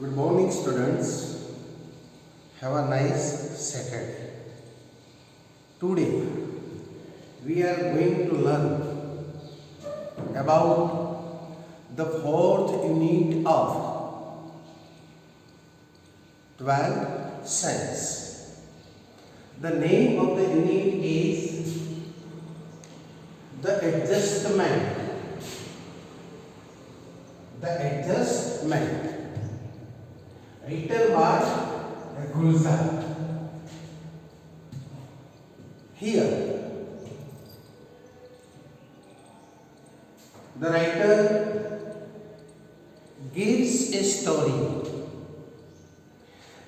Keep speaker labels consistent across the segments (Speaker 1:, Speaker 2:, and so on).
Speaker 1: Good morning, students. Have a nice Saturday. Today we are going to learn about the fourth unit of 12th science. The name of the unit is the adjustment. The adjustment. Written by Gulzar. Here, the writer gives a story.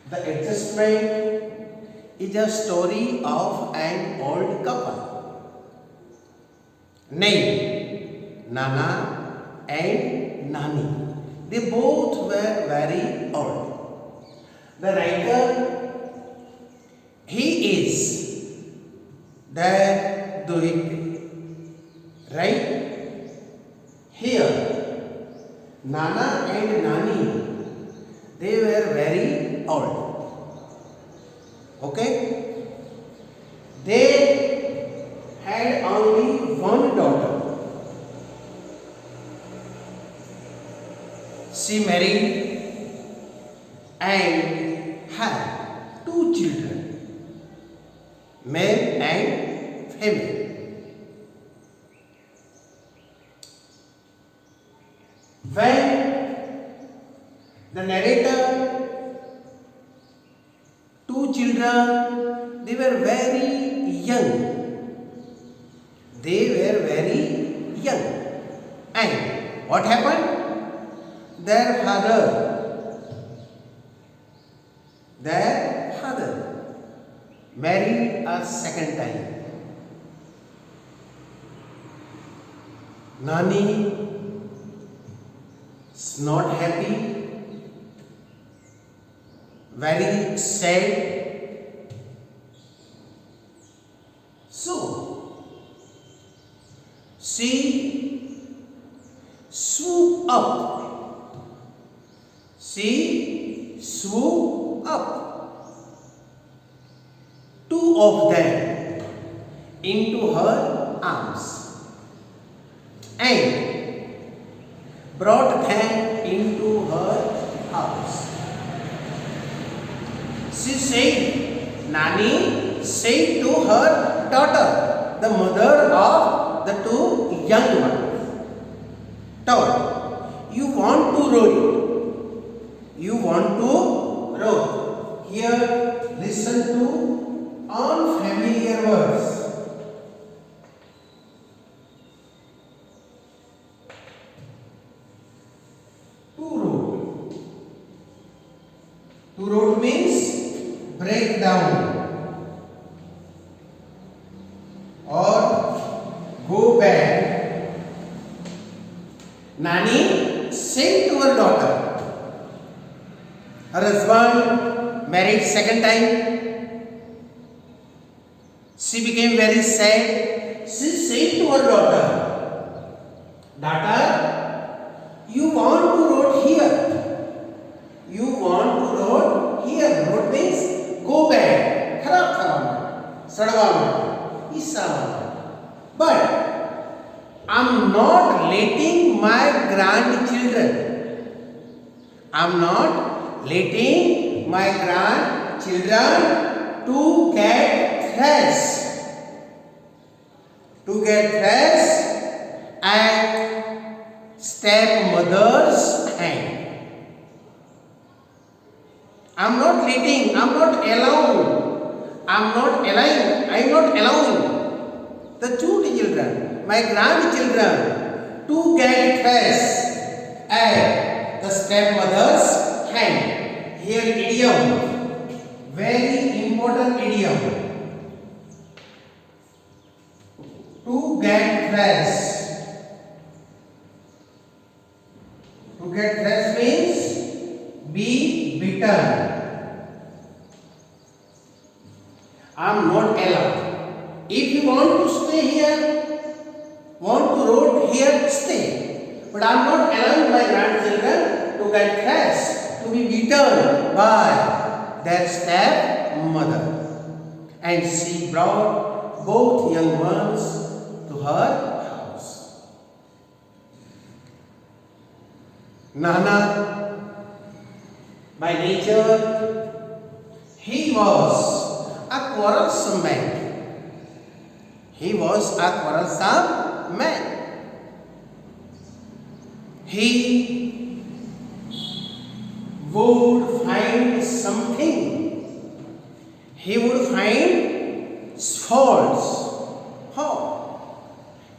Speaker 1: The adjustment is a story of an old couple named Nana and Nani. They both were very old. The writer, he is there doing right here. Nana and Nani, they were very old. Okay? They had only one daughter. She married and had two children, male and female. When the narrator, two children, they were very young. They were very young. And what happened? Their father married a second time. Nani is not happy, very sad. So she swooped up. She swooped up. Two of them into her arms and brought them into her house. She said, Nani said to her daughter, the mother of the two young ones, told, you want to row. You want to row. Here, listen to unfamiliar words. To root. To root means break down or go back. Nani said to her daughter, her husband married second time. She became very sad. She said to her daughter, you want to road here. You want to road here. Road means go back. Kharab kharab. Sadwa Isa. But I'm not letting my grandchildren. I'm not letting my grandchildren to get thrashed. To get thrashed at stepmother's hand. I'm not letting, I'm not allowing the two children, my grandchildren, to get thrashed at the stepmother's hand. Here idiom, very important idiom. To get thrashed. To get thrashed means be beaten. I am not allowed. If you want to stay here, want to road here, stay. But I am not allowing my grandchildren to get thrashed. to be beaten by their stepmother. And she brought both young ones to her house. Nana, by nature, he was a quarrelsome man. He was a quarrelsome man. He would find something. He would find faults,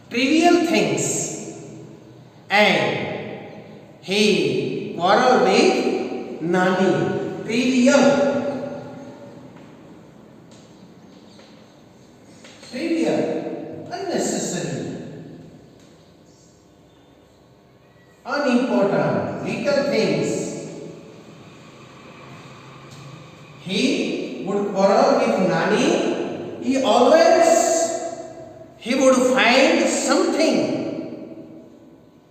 Speaker 1: trivial things, and he quarreled with Nani. Trivial, unnecessary, unimportant, little things. He would quarrel with Nani. He would find something.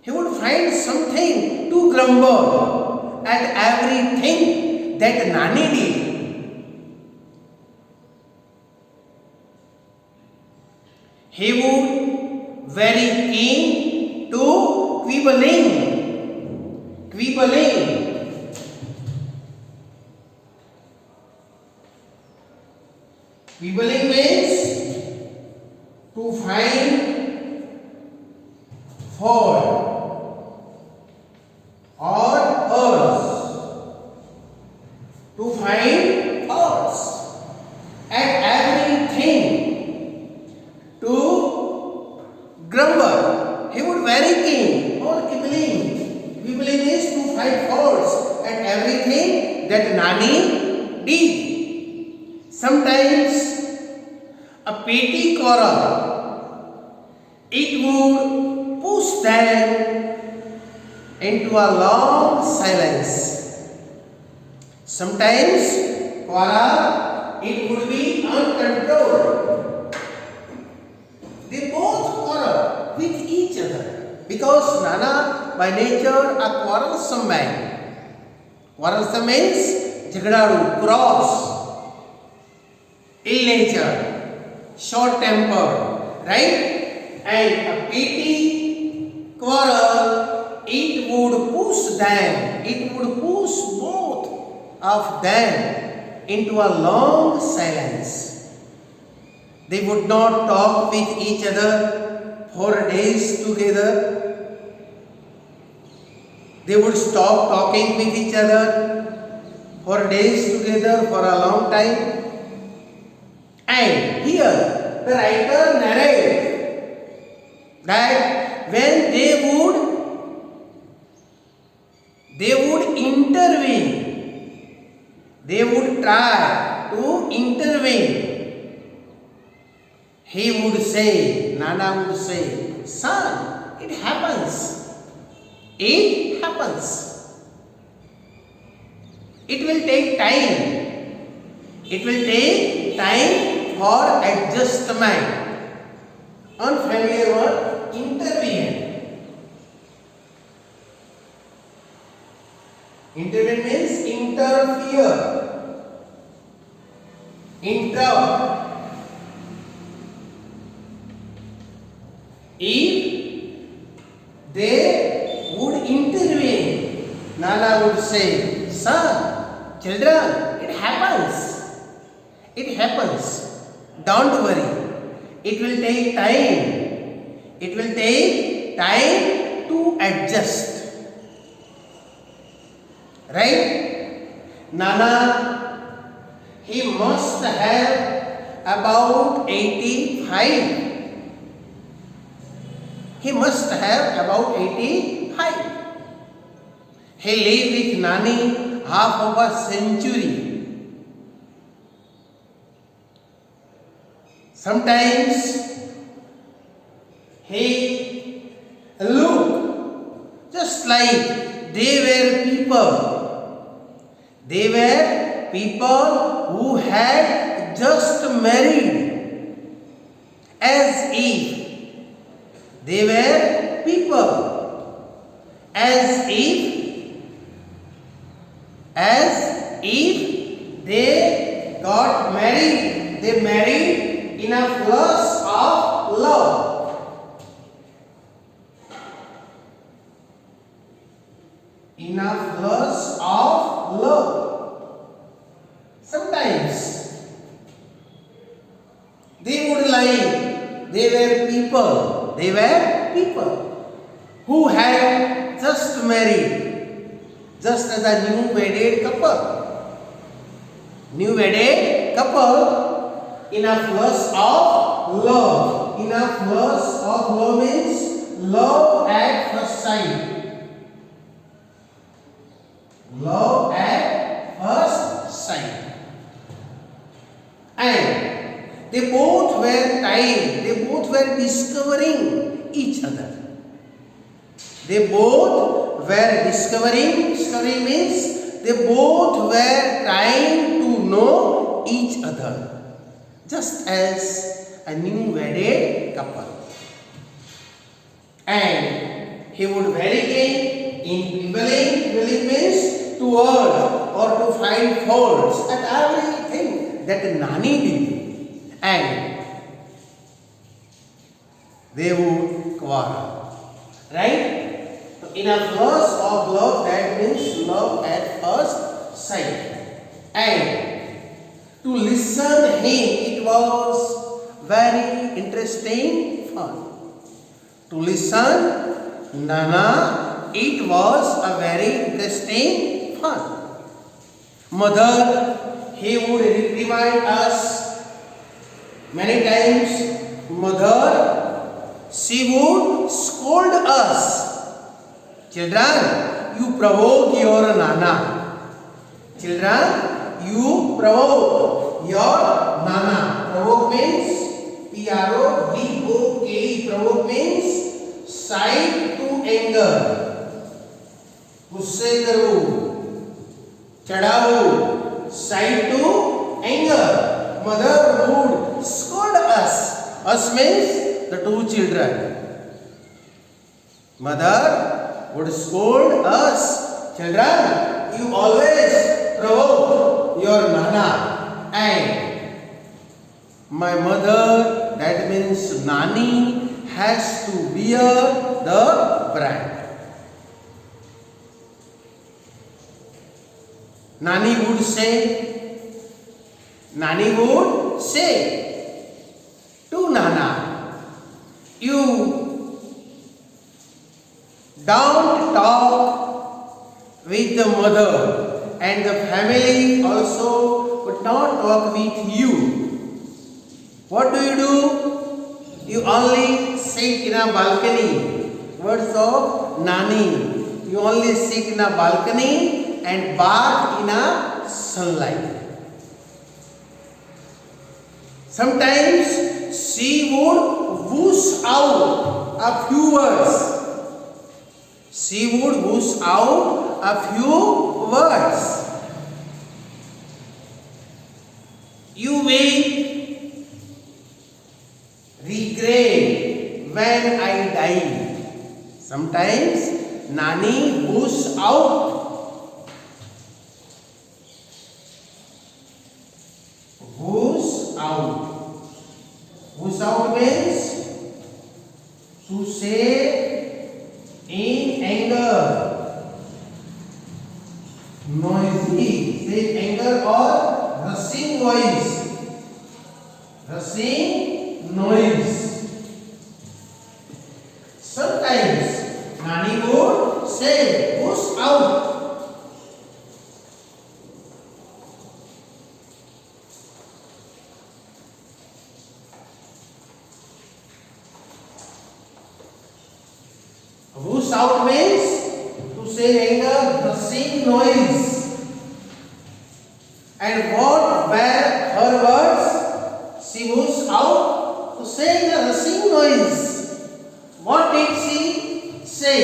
Speaker 1: He would find something to grumble at everything that Nani did. He would very keen to quibbling. Quibbling means to find fault or errors. To find faults at everything. To grumble. He would very keen on quibbling. Quibbling is to find faults at everything that Nani did. Sometimes a petty quarrel, it would push them into a long silence. Sometimes quarrel, it would be uncontrolled. They both quarrel with each other because Nana by nature a quarrelsome man. Quarrelsome means jhagadaru, cross, ill-natured, short-tempered, right? And a petty quarrel, it would push them, it would push both of them into a long silence. They would not talk with each other for days together. They would stop talking with each other for days together for a long time. And here the writer narrates that when they would intervene, they would try to intervene. He would say, Nana would say, son, it happens. It happens. It will take time. It will take time for adjustment. Unfamiliar word, intervene. Intervene means interfere, interrupt. If they would intervene, Nana would say, son, children, it happens. It happens. Don't worry. It will take time. It will take time to adjust. Right? Nana, he must have about 85. He must have about 85. He lived with Nani half of a century. Sometimes he looked just like they were people. They were people who had just married. As if they were people. As if married in a flush of love. In a flush of love. Sometimes they would lie. They were people who had just married, just as a new wedded couple. New wedded couple in a flush of love. In a flush of love means love at first sight. Love at first sight. And they both were trying, they both were discovering each other. They both were discovering means they both were trying to know each other, just as a new wedded couple. And he would vary in quibbling means to urge or to find faults at everything that Nani did, and they would quarrel, right? In a flush of love, that means love at first sight. And to listen him, it was very interesting fun. To listen Nana, it was a very interesting fun. Mother, he would remind us many times. Mother, she would scold us. Children, you provoke your Nana. Children, you provoke your Nana. Provoke means P-R-O-V-O-K-E. Provoke means excite to anger. गुस्से करो, चढ़ाओ, excite to anger. Mother would scold us. Us means the two children. Mother would scold us. Children, you always provoke your Nana. And my mother, that means Nani, has to bear the brand. Nani would say to Nana, you don't talk with the mother, and the family also would not talk with you. What do? You only sit in a balcony. Words of Nani. You only sit in a balcony and bath in a sunlight. Sometimes she would whoosh out a few words. She would whoosh out a few words. You will regret when I die. Sometimes Nani whoosh out. Whoosh out. Whoosh out means to say in anger, noisy, say anger or rushing voice, rushing noise. Sometimes Nani would say whoosh out. Whoosh out means to say anger, rushing noise. And what were her words? She whooshed out to say the rushing noise. What did she say?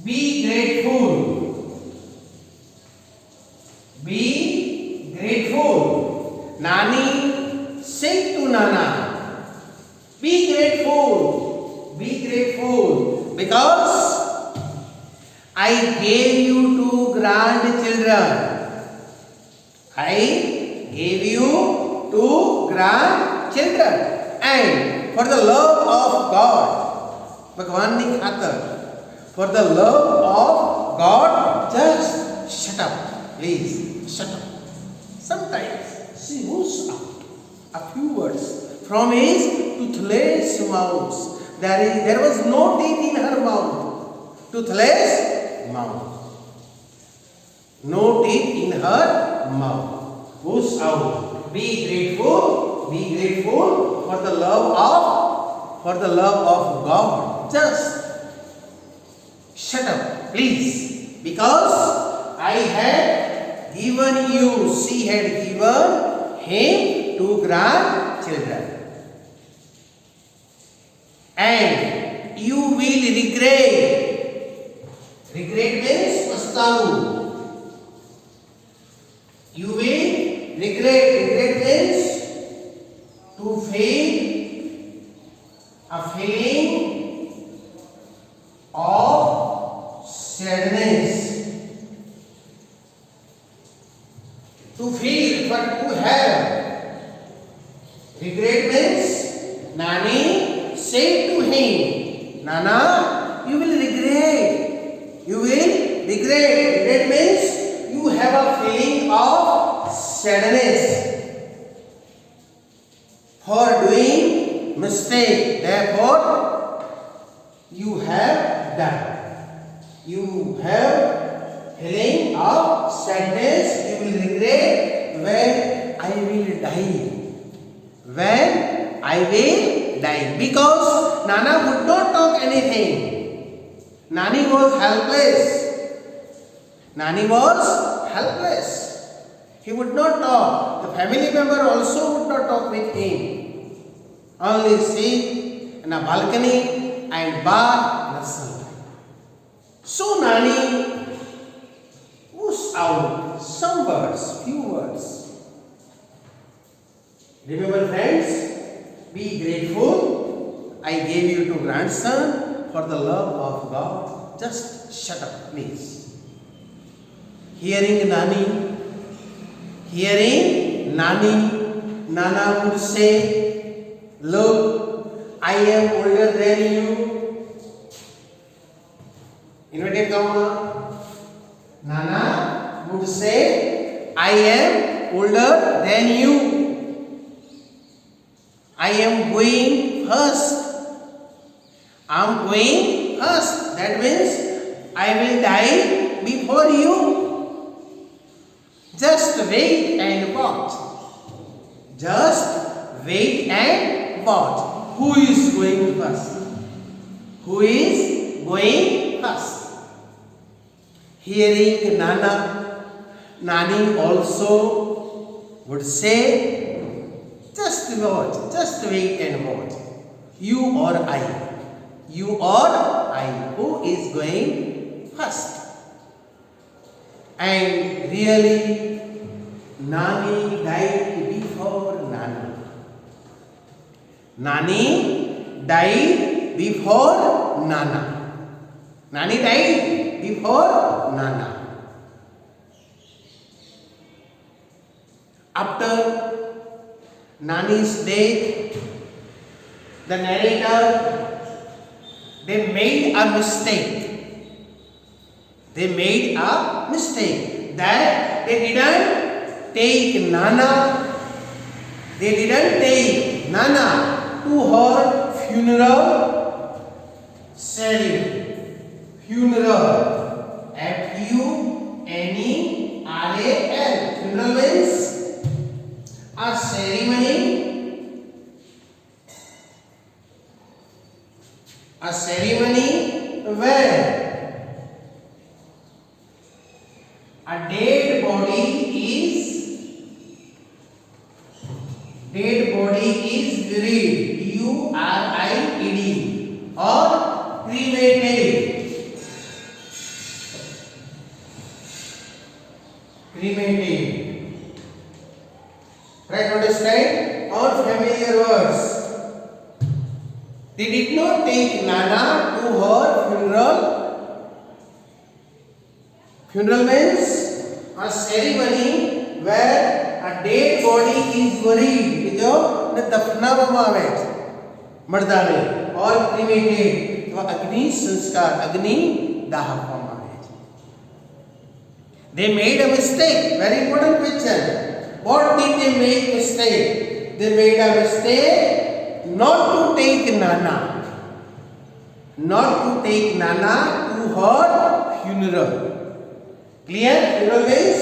Speaker 1: Be grateful. Be grateful. Nani said to Nana, be grateful. Be grateful because I gave you two grandchildren. I gave you grandchildren. And for the love of God, ભગવાનની ખાતર, for the love of God, just shut up, please, shut up. Sometimes she moves out a few words from his toothless mouth. There was no teeth in her mouth. Toothless mouth. No teeth in her mouth. Whoosh out. Be grateful for the love of God. Just shut up, please, because I had given you, she had given him 2 grandchildren. And you will regret. Regret means pastavu. You will regret. Regret means to feel a feeling of sadness. To feel, but to have. Regret means Nani said to him, Nana, you will regret. You will regret. Regret means you have a feeling of sadness for doing mistake. Therefore, you have done. You have feeling of sadness. You will regret when I will die. When I will die. Because Nana would not talk anything. Nani was helpless. Nani was helpless. He would not talk. The family member also would not talk with him. Only sit in a balcony and bath in the sunlight. So Nani was out some words, few words. Remember, friends, be grateful. I gave you 2 grandson for the love of God. Just shut up, please. Hearing Nani, Nana would say, look, I am older than you. Inverted comma. Nana would say, I am older than you. I am going first. I am going first. That means I will die before you. Just wait and watch. Just wait and watch. Who is going first? Who is going first? Hearing Nana, Nani also would say, just watch, just wait and watch. You or I. You or I. Who is going first? And really, Nani died before Nana. Nani died before Nana. Nani died before Nana. After Nani's death, the narrator, they made a mistake. They made a mistake that they didn't take Nana. They didn't take Nana to her funeral ceremony. Funeral. Funeral. Funeral means a ceremony. A ceremony where a dead body is buried, U-R-I-E-D, or cremated. Cremated. Try to understand all familiar words. They did not take Nana to her funeral. Funeral means a ceremony where a a dead body is buried, કે જો ને દફનાવવામાં આવે છે મરદાને, or cremated, તો અગ્નિ સંસ્કાર, અગ્નિ દાહ આપવામાં આવે છે. They made a mistake. Very important question. What did they make mistake? They made a mistake not to take Nana. Not to take Nana to her funeral. Clear? Funeral means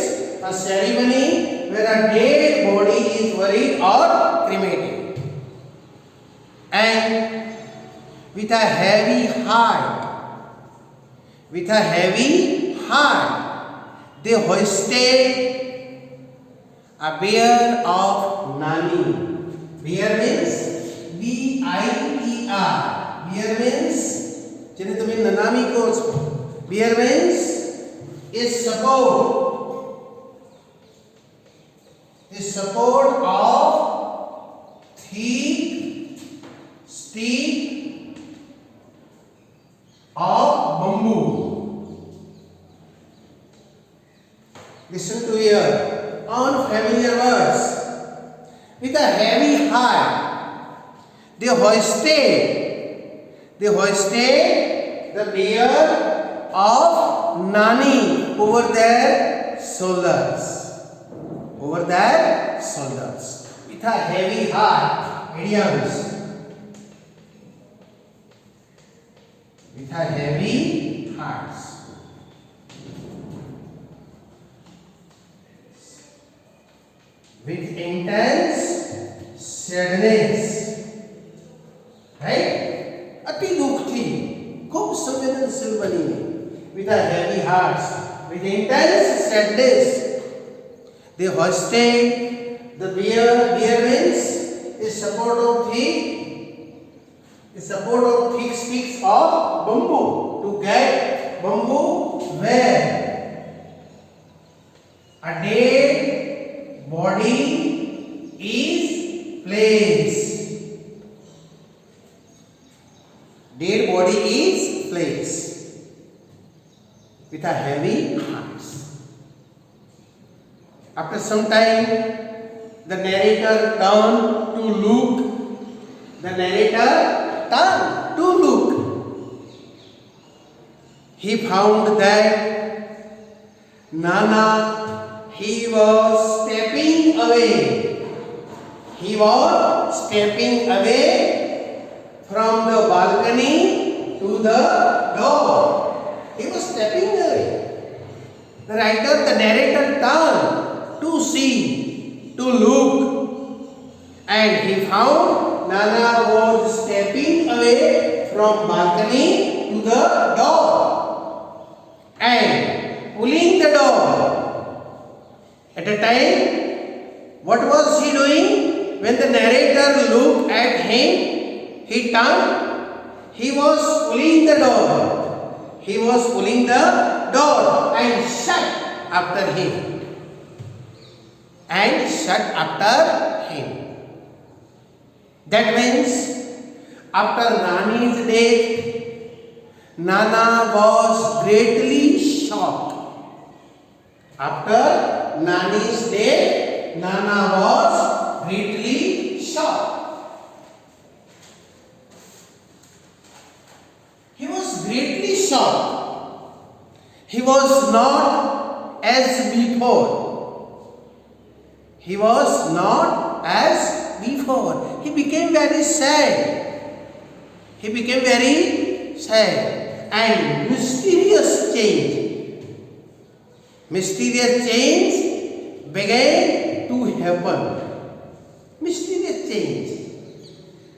Speaker 1: a ceremony where a dead body is buried or cremated. And with a heavy heart, they hoisted a bier of Nani. Bier means B-I-E-R. Bier means, જેને તમે નનામી કહો છો. Bier means is support of thick stick of bamboo. Listen to here. Unfamiliar words. With a heavy heart, they hoisted the bier of Nani over their shoulders. With a heavy heart. Idioms. With a heavy heart. With intense sadness. Right? અતિ દુઃખથી ખૂબ સંવેદનશીલ બનીને. With a heavy heart, with intense sadness, they hoisted the bier. Bier means is support of thick sticks of bamboo. To get bamboo where a dead body is placed. Dead body is placed with a heavy heart. After some time, the narrator turned to look. He found that Nana, he was stepping away from the balcony to the door. He was stepping away. The narrator turned to see, to look, and he found Nana was stepping away from balcony to the door and pulling the door. At a time, what was he doing? When the narrator looked at him, he turned. He was pulling the door. And shut after him. That means after Nani's death, Nana was greatly shocked. After Nani's death, Nana was greatly shocked. He was greatly shocked. He was not as before. He became very sad. And mysterious change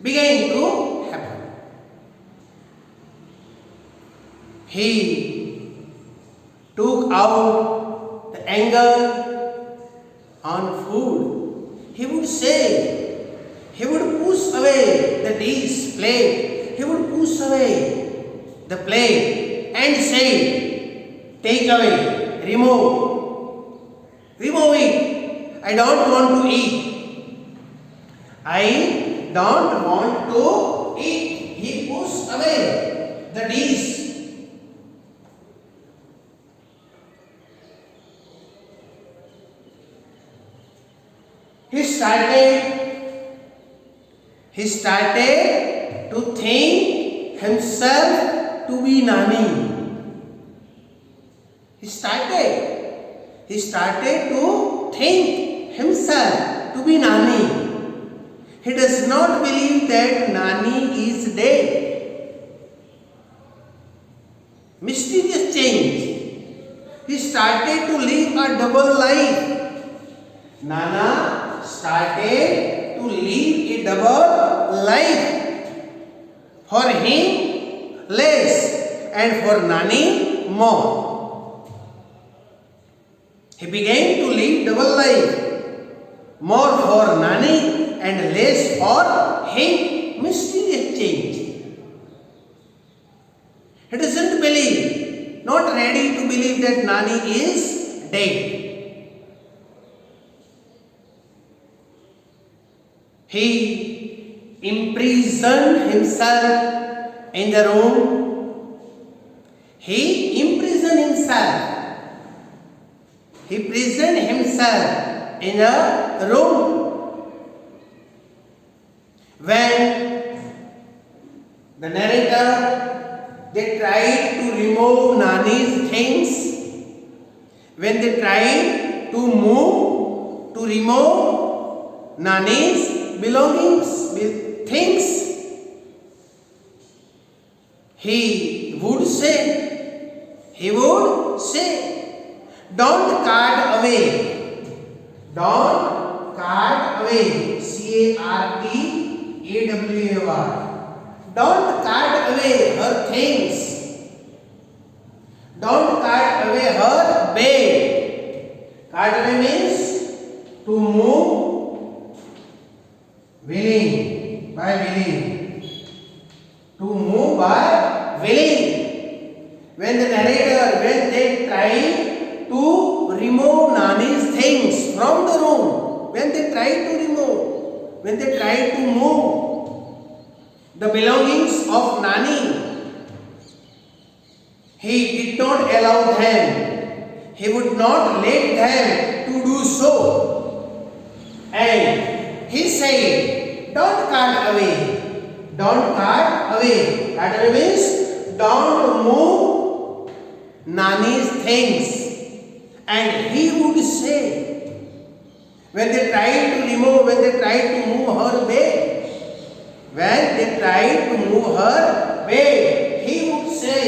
Speaker 1: began to happen. He took out the anger on food. He would push away the dish plate. He would push away the plate and say, take away, remove it. I don't want to eat. He pushed away the dish. started to think himself to be Nani. He started to think himself to be Nani. He does not believe that Nani is dead. Mysterious change. He started to live a double life. Nana started to live a double life. For him, less, and for Nani, more. He began to live double life. More for Nani and less for him. Mysterious change. He doesn't believe, not ready to believe that Nani is dead. He imprisoned himself in the room. He imprisoned himself. He imprisoned himself in a room. When the narrator, they tried to remove Nani's things, when they tried to remove Nani's belongings, things, he would say, don't cart away, don't cart away, C-A-R-T A-W-A-Y. Don't cart away her things. Don't cart away her bed. Cart away means to move willing, by willing. To move by willing. When the narrator, when they try to remove Nani's things from the room, when they try to move the belongings of Nani, he did not allow them. He would not let them to do so. And he said, don't cart away. Don't cart away. Cart away means don't move Nani's things. And he would say, when they tried to move her bed, he would say,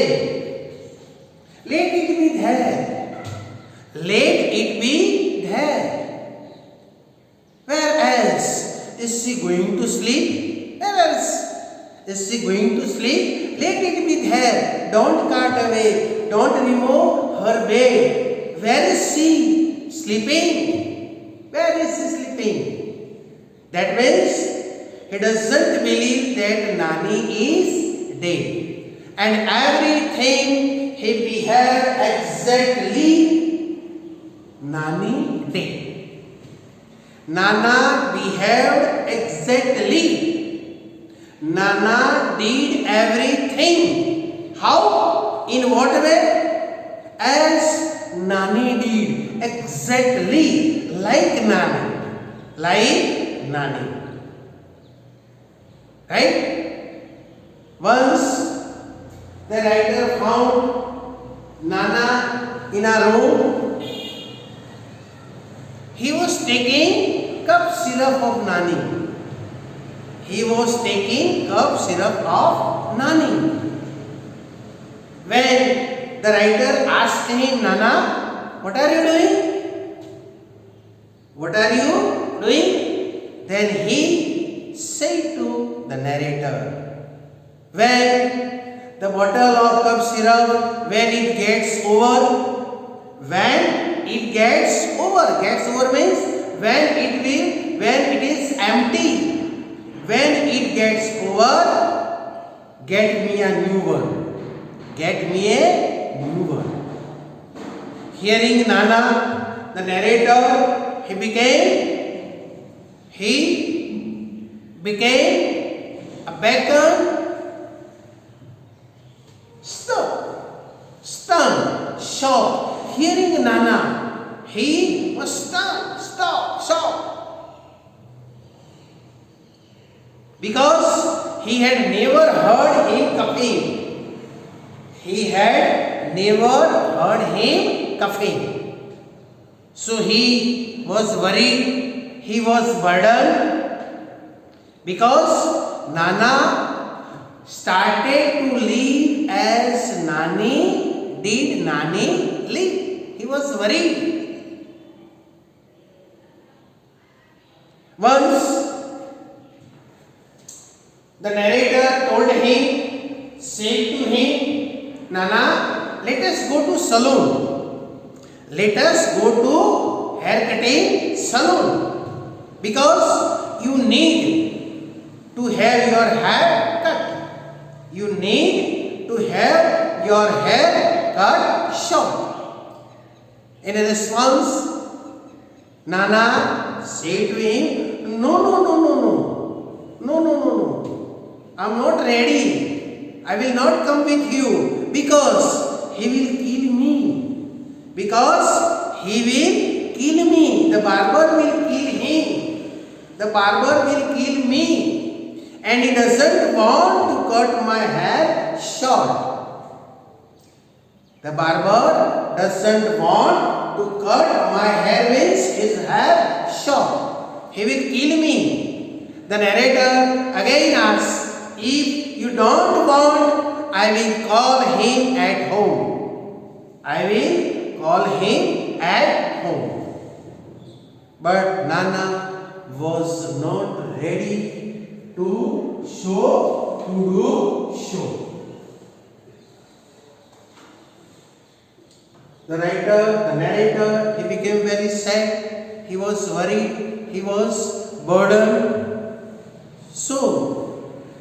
Speaker 1: let it be there. Let it be there. Where else? Is she going to sleep? Where else? Is she going to sleep? Let it be there. Don't cart away. Don't remove her bed. Where is she sleeping? Where is she sleeping? That means he doesn't believe that Nani is dead. And everything he behaved exactly Nani did. Nana behaved exactly. Nana did everything. How? In what way? As Nani did. Exactly like Nani. Like Nani. Right? Once the writer found Nana in a room. He was taking cup syrup of Nani. He was taking cup syrup of Nani. When the writer asked him, Nana, what are you doing? What are you doing? Then he said to the narrator, when the bottle of cup syrup, when it gets over means when it is empty. When it gets over, get me a new one. Get me a new one. Hearing Nana, the narrator, he became a beacon, stunned, shocked. Hearing Nana, he was stunned, shocked. because he had never heard him coughing. He had never heard him coughing. So he was worried, he was burdened because Nana started to live as Nani did Nani live. He was worried. Once the narrator told him, said to him, Nana, let us go to salon. Let us go to hair cutting salon because you need to have your hair cut. You need to have your hair cut short. In response, Nana said to him, No. I am not ready. I will not come with you because he will kill me. Because he will kill me. The barber will kill him. The barber will kill me. And he doesn't want to cut my hair short. The barber doesn't want to cut my hair, means his hair short. He will kill me. The narrator again asks, if you don't want, I will call him at home. I will call him at home. But Nana was not ready to do show. The narrator, he became very sad. He was worried. He was burdened. So,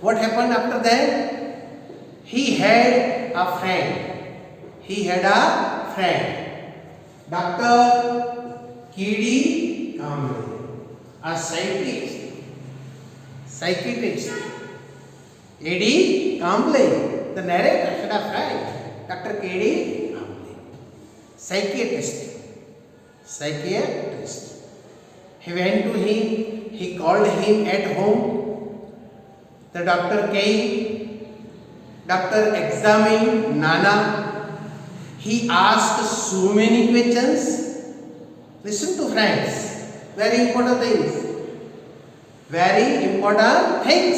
Speaker 1: what happened after that? He had a friend. Dr. K.D. Kamble, a psychiatrist. A.D. Kamble, the narrator, had a friend. Dr. K.D. Kamble, psychiatrist. He went to him. He called him at home. The doctor came, doctor examined Nana. He asked so many questions. Listen to friends, very important things.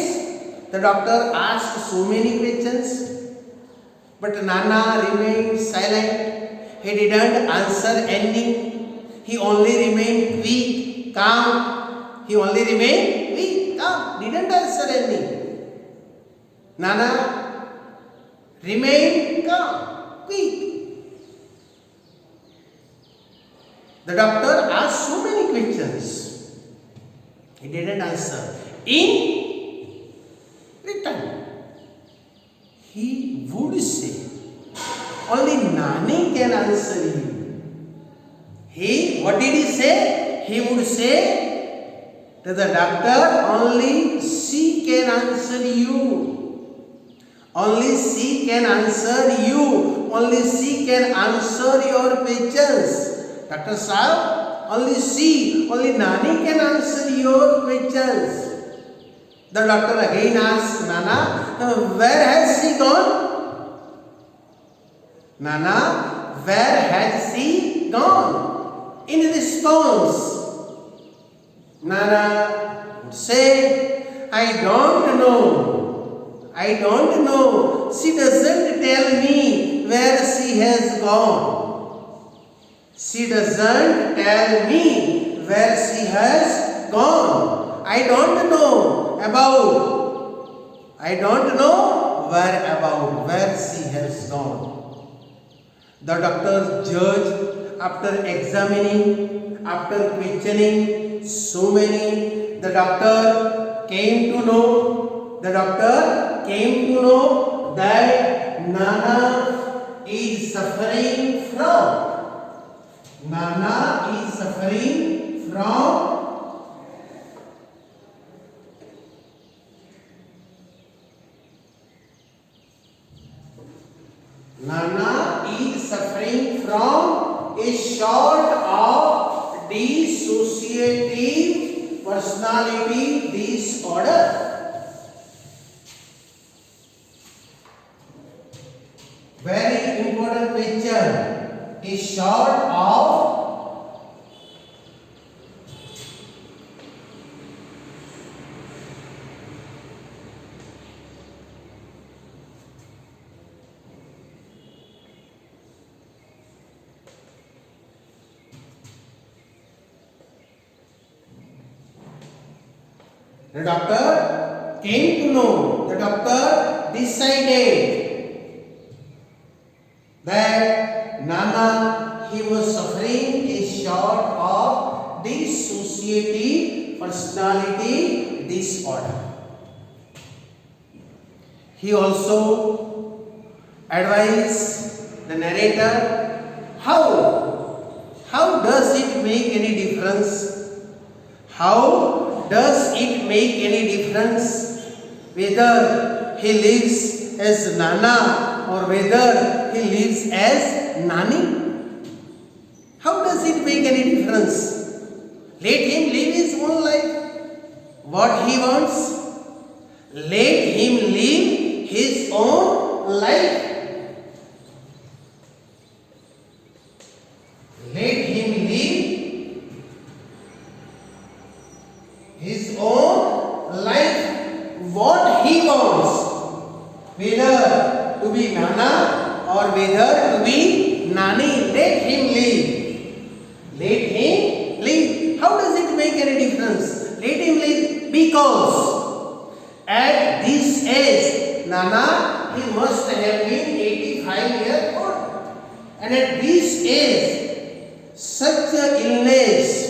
Speaker 1: The doctor asked so many questions, but Nana remained silent. He didn't answer any. He only remained weak, calm. Didn't answer any. Nana remained calm, weak. The doctor asked so many questions. He didn't answer. In return, he would say, only Nani can answer you. What did he say? He would say to the doctor, only she can answer you. Only she can answer you. Only she can answer your questions. Dr. Saab, only Nani can answer your questions. The doctor again asked Nana, where has she gone? Nana, where has she gone? In response, Nana would say, I don't know. She doesn't tell me where she has gone. She doesn't tell me where she has gone. I don't know where she has gone. The doctor judged after examining, after questioning so many. The doctor came to know that Nana is suffering from. A sort of dissociative personality disorder. very important question. Is short of the doctor came to know, the doctor decided that Nana, he was suffering a sort of dissociative personality disorder. He also advised the narrator how does it make any difference? How does it make any difference whether he lives as Nana or whether he lives as Nani? How does it make any difference? Let him live his own life, what he wants. Let him live his own life. Let him live his own life, what he wants, whether to be Nana or whether to be Nani. Let him live. Let him live. How does it make any difference? Let him live because at this age, Nana, he must have been 85 years old. And at this age, such a illness,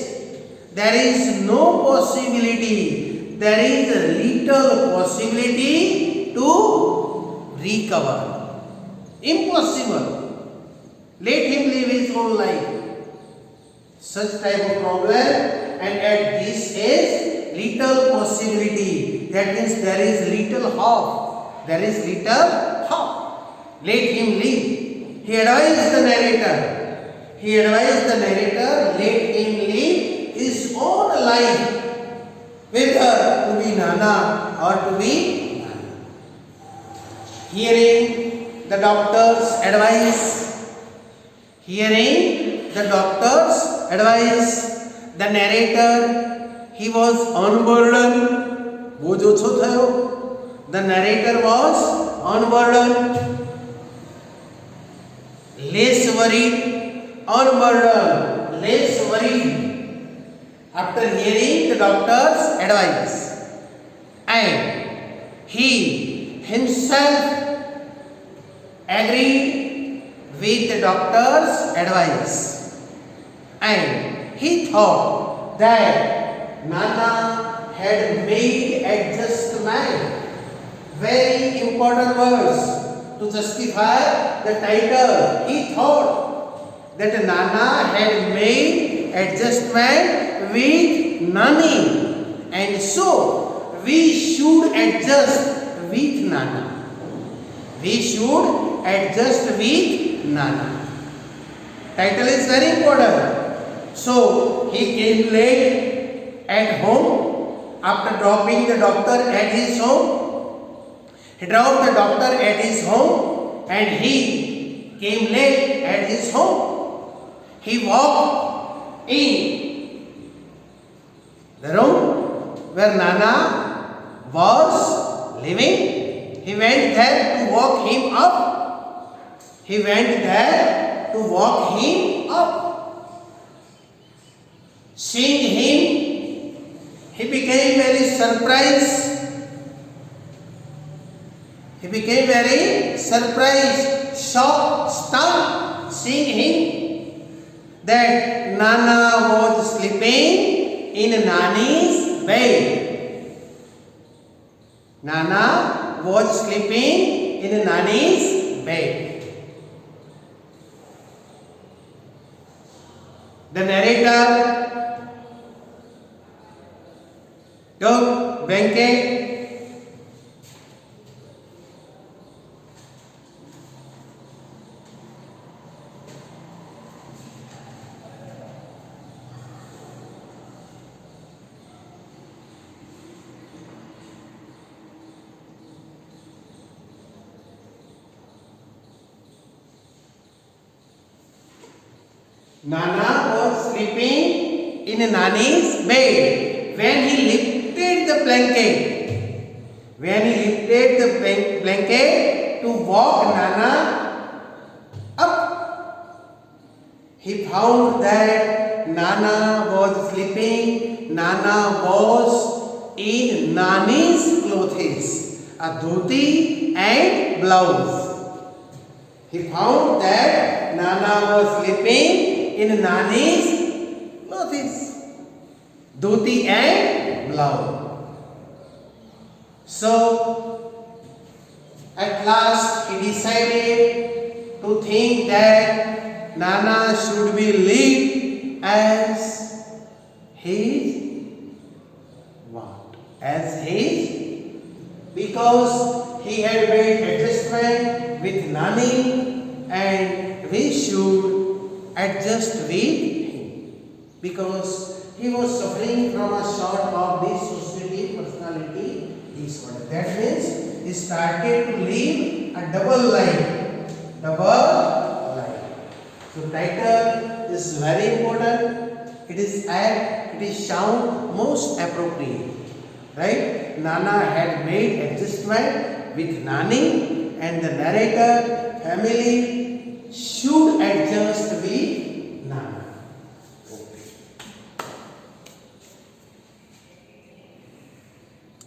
Speaker 1: there is no possibility, there is a little possibility to recover. Impossible. Let him live his own life. Such type of problem, and at this age, little possibility. That means there is little hope. There is little hope. Let him live. He advised the narrator. He advised the narrator, let him live his own life, whether to be Nana or to be Nana. Hearing the doctor's advice, the narrator, he was unburdened. वो जो छो थयो, the narrator was unburdened, less worried. Unburdened, less worried after hearing the doctor's advice, and he himself agreed with the doctor's advice, and he thought that Nana had made adjustment. Very important words to justify the title. He thought that Nana had made adjustment with Nani, and so we should adjust with Nana. We should adjust with Nana. Title is very important. So he came late at home after dropping the doctor at his home. He dropped the doctor at his home and he came late at his home. He walked in the room where Nana was living. He went there to walk him up. He went there to walk him up. Seeing him, he became very surprised. He became very surprised, shocked, stunned, seeing him. That Nana was sleeping in Nani's bed. Nana was sleeping in Nani's bed. The narrator took blanket Nana was sleeping in Nani's bed. When he lifted the blanket, to walk Nana up, he found that Nana was sleeping. Nana was in Nani's clothes, a dhoti and blouse. He found that Nana was sleeping in Nani's clothes, dhoti and blouse. So at last he decided to think that Nana should be lived as his what? As his, because he had made adjustment with Nani and we should adjust with him because he was suffering from a sort of dissociative personality disorder. That means he started to live a double life. So title is very important. It is sound most appropriate, right? Nana had made adjustment with Nani, and the narrator family should adjust with